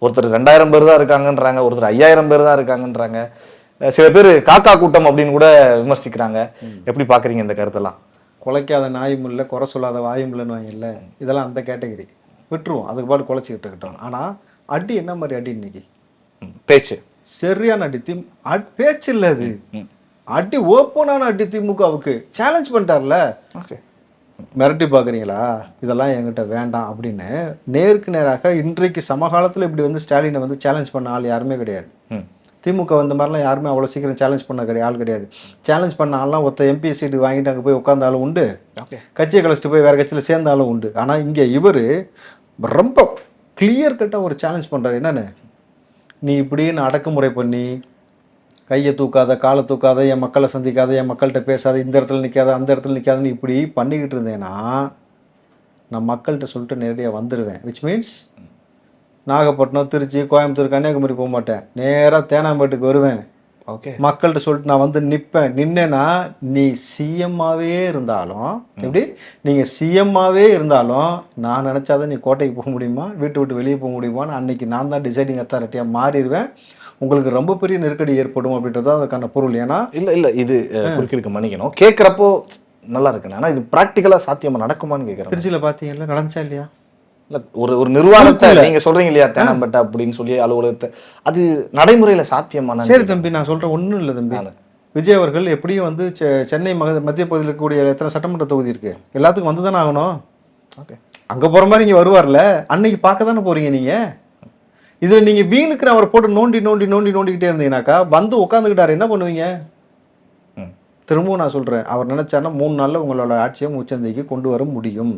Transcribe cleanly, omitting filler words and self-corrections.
ஒருத்தர் 2000 பேர் தான் இருக்காங்கன்றாங்க, ஒருத்தர் 5000 பேர் தான் இருக்காங்கன்றாங்க. சில பேர் காக்கா கூட்டம் அப்படின்னு கூட விமர்சிக்கிறாங்க. எப்படி பாக்குறீங்க இந்த கருத்தெல்லாம்? குலைக்காத நாயும் இல்லை, குறை சொல்லாத வாயும் இல்லைன்னு வாங்கல, இதெல்லாம் அந்த கேட்டகரி. விட்டுருவோம், அதுக்கு பாட்டு குலைச்சிக்கிட்டு இருக்கட்டும். ஆனால் அடி என்ன மாதிரி அடி இன்னைக்கு? பேச்சு சரியான அடி. பேச்சு இல்லை அது, அடி ஓப்பனான அடி. திமுகவுக்கு சேலஞ்ச் பண்ணிட்டார்ல. ஓகே, மிரட்டி பார்க்குறீங்களா, இதெல்லாம் என்கிட்ட வேண்டாம் அப்படின்னு நேருக்கு நேராக இன்றைக்கு சமகாலத்தில் இப்படி வந்து ஸ்டாலினை வந்து சேலஞ்ச் பண்ண ஆள் யாருமே கிடையாது. திமுக வந்த மாதிரிலாம் யாருமே அவ்வளோ சீக்கிரம் சேலஞ்ச் பண்ண ஆள் கிடையாது. சேலஞ்ச் பண்ண ஆள்லாம் ஒருத்த எம்பி சீட்டு வாங்கிட்டு அங்கே போய் உட்காந்தாலும் உண்டு, கட்சியை கழிச்சிட்டு போய் வேறு கட்சியில் சேர்ந்தாலும் உண்டு. ஆனால் இங்கே இவர் ரொம்ப கிளியர் கட்டாக ஒரு சேலஞ்ச் பண்ணுறாரு. என்னென்னு, நீ இப்படின்னு அடக்குமுறை பண்ணி கையை தூக்காத, காலை தூக்காத, என் மக்களை சந்திக்காத, என் மக்கள்கிட்ட பேசாத, இந்த இடத்துல நிற்காத, அந்த இடத்துல நிற்காதுன்னு இப்படி பண்ணிக்கிட்டு இருந்தேன்னா நான் மக்கள்கிட்ட சொல்லிட்டு நேரடியாக வந்துடுவேன். விச் மீன்ஸ் நாகப்பட்டினம், திருச்சி, கோயம்புத்தூர், கன்னியாகுமரி போக மாட்டேன், நேராக தேனாம்பேட்டுக்கு வருவேன். ஓகே, மக்கள்கிட்ட சொல்லிட்டு நான் வந்து நிற்பேன். நின்னேன்னா நீ சிஎம்மாவே இருந்தாலும், எப்படி நீங்கள் சிஎம்மாவே இருந்தாலும் நான் நினச்சாதான் நீ கோட்டைக்கு போக முடியுமா, வீட்டை விட்டு வெளியே போக முடியுமான்னு அன்னைக்கு நான் தான் டிசைடிங் அத்தாரிட்டியாக மாறிடுவேன். உங்களுக்கு ரொம்ப பெரிய நெருக்கடி ஏற்படும் அப்படின்றதான் அதுக்கான பொருள். ஏன்னா இல்லை இது குறுக்கீடுக்கு மன்னிக்கணும், கேட்குறப்போ நல்லா இருக்குண்ணே. ஆனால் இது ப்ராக்டிக்கலாக சாத்தியமாக நடக்குமான்னு கேட்குறேன். திருச்சியில் பார்த்தீங்கல்ல, நடந்துச்சா இல்லையா? இல்லை, ஒரு நிர்வாகத்தை நீங்கள் சொல்கிறீங்க இல்லையா, தேனாம்பேட்டை அப்படின்னு சொல்லி அலுவலகத்தை, அது நடைமுறையில் சாத்தியமான? சரி தம்பி, நான் சொல்கிறேன், ஒன்றும் இல்லை தம்பி. விஜய் அவர்கள் எப்படியும் வந்து சென்னை மத்திய பகுதியில் இருக்கக்கூடிய எத்தனை சட்டமன்ற தொகுதி இருக்குது, எல்லாத்துக்கும் வந்து தானே ஆகணும். ஓகே, அங்கே போகிற மாதிரி இங்கே வருவார்ல, அன்னைக்கு பார்க்க தானே போகிறீங்க நீங்கள். இதில் நீங்கள் வீணுக்கு அவரை போட்டு நோண்டிக்கிட்டே இருந்தீங்கன்னாக்கா வந்து உட்காந்துக்கிட்டாரு, என்ன பண்ணுவீங்க? திரும்பவும் நான் சொல்கிறேன், அவர் நினச்சாருன்னா 3 நாளில் உங்களோட ஆட்சியை உச்சந்தலைக்கு கொண்டு வர முடியும்.